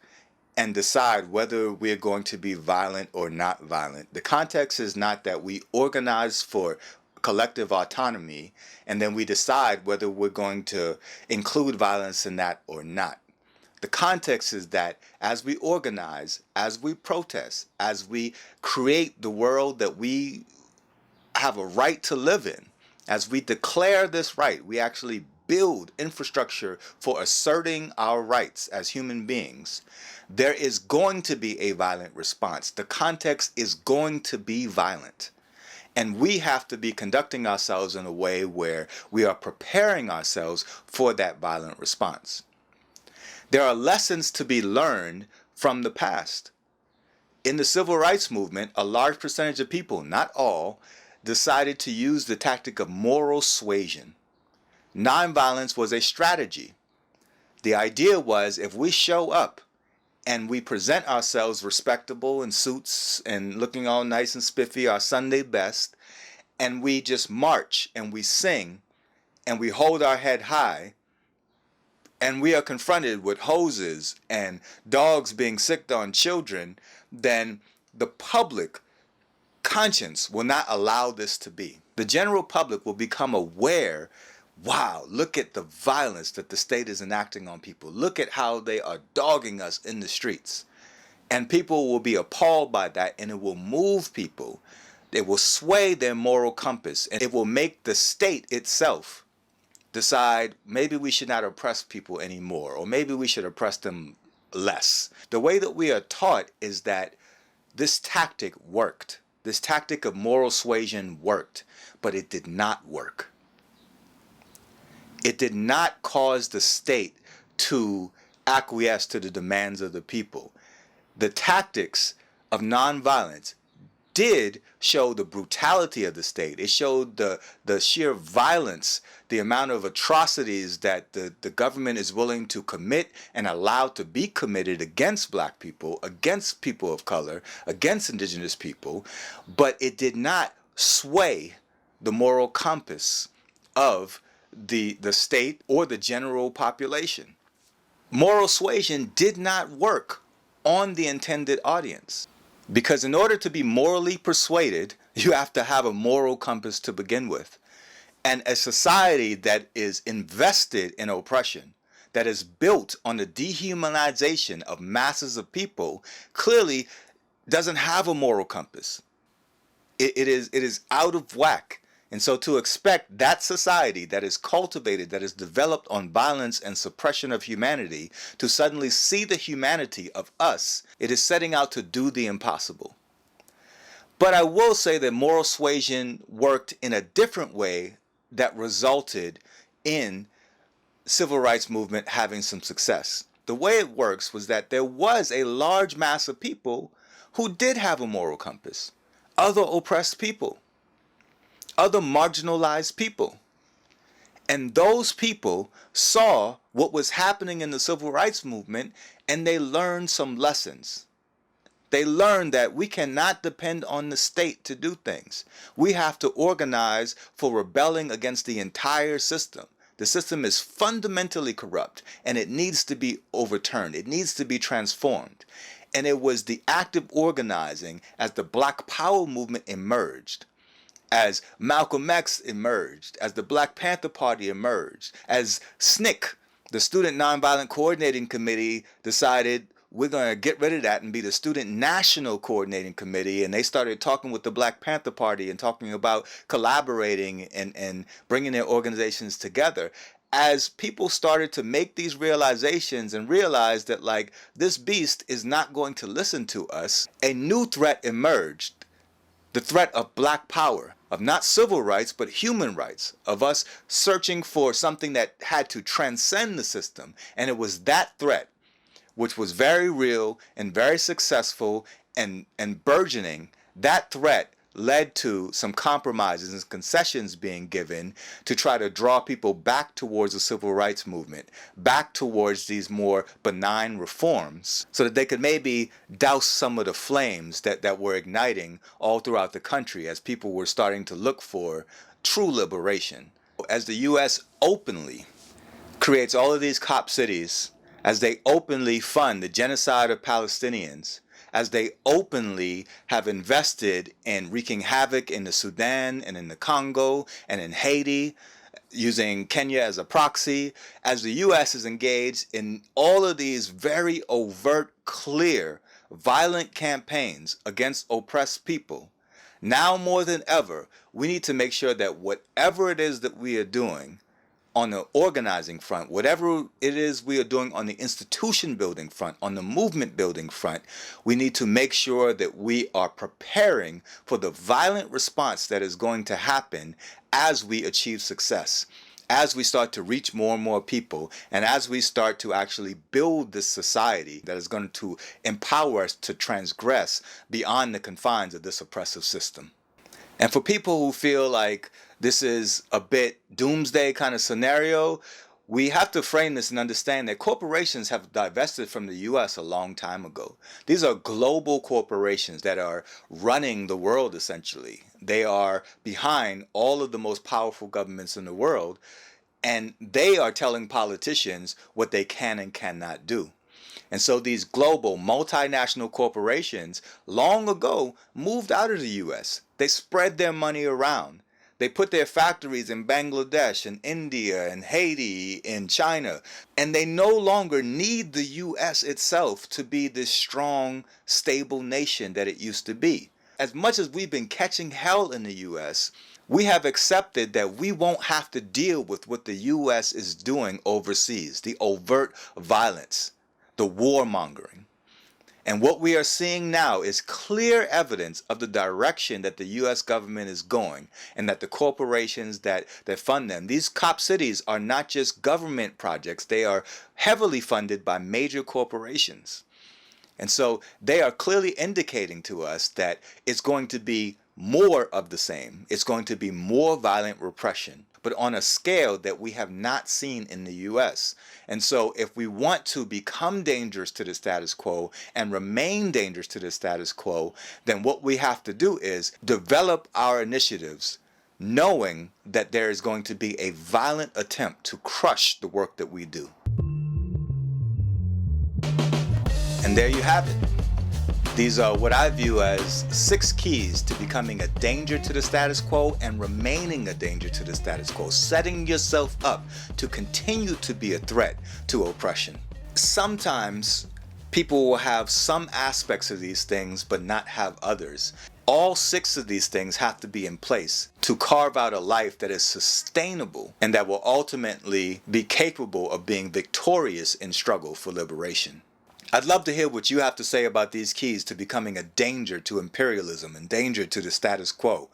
and decide whether we're going to be violent or not violent. The context is not that we organize for collective autonomy and then we decide whether we're going to include violence in that or not. The context is that as we organize, as we protest, as we create the world that we have a right to live in, as we declare this right, we actually build infrastructure for asserting our rights as human beings, there is going to be a violent response. The context is going to be violent. And we have to be conducting ourselves in a way where we are preparing ourselves for that violent response. There are lessons to be learned from the past. In the civil rights movement, a large percentage of people, not all, decided to use the tactic of moral suasion. Nonviolence was a strategy. The idea was if we show up and we present ourselves respectable in suits and looking all nice and spiffy, our Sunday best, and we just march and we sing and we hold our head high, and we are confronted with hoses and dogs being sicked on children, then the public conscience will not allow this to be. The general public will become aware, wow, look at the violence that the state is enacting on people. Look at how they are dogging us in the streets. And people will be appalled by that, and it will move people. It will sway their moral compass, and it will make the state itself decide maybe we should not oppress people anymore, or maybe we should oppress them less. The way that we are taught is that this tactic worked. This tactic of moral suasion worked, but it did not work. It did not cause the state to acquiesce to the demands of the people. The tactics of nonviolence did show the brutality of the state. It showed the sheer violence, the amount of atrocities that the government is willing to commit and allow to be committed against black people, against people of color, against indigenous people, but it did not sway the moral compass of the state or the general population. Moral suasion did not work on the intended audience. Because in order to be morally persuaded, you have to have a moral compass to begin with. And a society that is invested in oppression, that is built on the dehumanization of masses of people, clearly doesn't have a moral compass. It is out of whack. And so to expect that society that is cultivated, that is developed on violence and suppression of humanity, to suddenly see the humanity of us, it is setting out to do the impossible. But I will say that moral suasion worked in a different way that resulted in civil rights movement having some success. The way it works was that there was a large mass of people who did have a moral compass, other oppressed people, other marginalized people. And those people saw what was happening in the civil rights movement, and they learned some lessons. They learned that we cannot depend on the state to do things. We have to organize for rebelling against the entire system. The system is fundamentally corrupt, and it needs to be overturned. It needs to be transformed. And it was the active organizing as the Black Power movement emerged, as Malcolm X emerged, as the Black Panther Party emerged, as SNCC, the Student Nonviolent Coordinating Committee, decided we're going to get rid of that and be the Student National Coordinating Committee. And they started talking with the Black Panther Party and talking about collaborating and bringing their organizations together. As people started to make these realizations and realize that, like, this beast is not going to listen to us, a new threat emerged. The threat of black power, of not civil rights, but human rights, of us searching for something that had to transcend the system. And it was that threat, which was very real and very successful and burgeoning. That threat led to some compromises and concessions being given to try to draw people back towards the civil rights movement, back towards these more benign reforms, so that they could maybe douse some of the flames that were igniting all throughout the country as people were starting to look for true liberation. As the U.S. openly creates all of these cop cities, as they openly fund the genocide of Palestinians, as they openly have invested in wreaking havoc in the Sudan and in the Congo and in Haiti, using Kenya as a proxy, as the U.S. is engaged in all of these very overt, clear, violent campaigns against oppressed people, now more than ever, we need to make sure that whatever it is that we are doing on the organizing front, whatever it is we are doing on the institution building front, on the movement building front, we need to make sure that we are preparing for the violent response that is going to happen as we achieve success, as we start to reach more and more people, and as we start to actually build this society that is going to empower us to transgress beyond the confines of this oppressive system. And for people who feel like this is a bit doomsday kind of scenario, we have to frame this and understand that corporations have divested from the U.S. a long time ago. These are global corporations that are running the world, essentially. They are behind all of the most powerful governments in the world, and they are telling politicians what they can and cannot do. And so these global multinational corporations long ago moved out of the U.S. They spread their money around. They put their factories in Bangladesh and India and Haiti and China. And they no longer need the U.S. itself to be this strong, stable nation that it used to be. As much as we've been catching hell in the U.S., we have accepted that we won't have to deal with what the U.S. is doing overseas, the overt violence, the warmongering. And what we are seeing now is clear evidence of the direction that the U.S. government is going, and that the corporations that fund them, these cop cities are not just government projects, they are heavily funded by major corporations. And so they are clearly indicating to us that it's going to be more of the same. It's going to be more violent repression, but on a scale that we have not seen in the U.S. And so if we want to become dangerous to the status quo and remain dangerous to the status quo, then what we have to do is develop our initiatives knowing that there is going to be a violent attempt to crush the work that we do. And there you have it. These are what I view as 6 keys to becoming a danger to the status quo and remaining a danger to the status quo, setting yourself up to continue to be a threat to oppression. Sometimes people will have some aspects of these things but not have others. All 6 of these things have to be in place to carve out a life that is sustainable and that will ultimately be capable of being victorious in struggle for liberation. I'd love to hear what you have to say about these keys to becoming a danger to imperialism and danger to the status quo.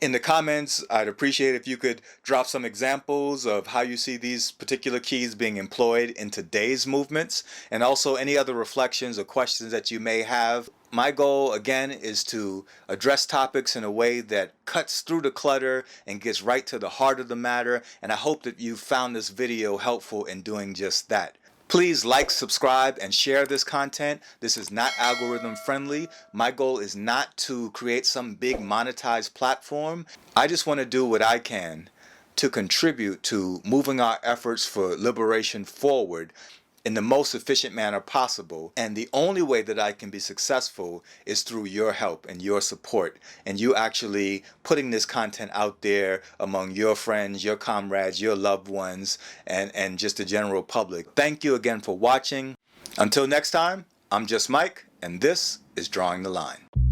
In the comments, I'd appreciate if you could drop some examples of how you see these particular keys being employed in today's movements, and also any other reflections or questions that you may have. My goal, again, is to address topics in a way that cuts through the clutter and gets right to the heart of the matter, and I hope that you found this video helpful in doing just that. Please like, subscribe, and share this content. This is not algorithm friendly. My goal is not to create some big monetized platform. I just want to do what I can to contribute to moving our efforts for liberation forward in the most efficient manner possible. And the only way that I can be successful is through your help and your support, and you actually putting this content out there among your friends, your comrades, your loved ones, and just the general public. Thank you again for watching. Until next time, I'm Just Mike, and this is Drawing the Line.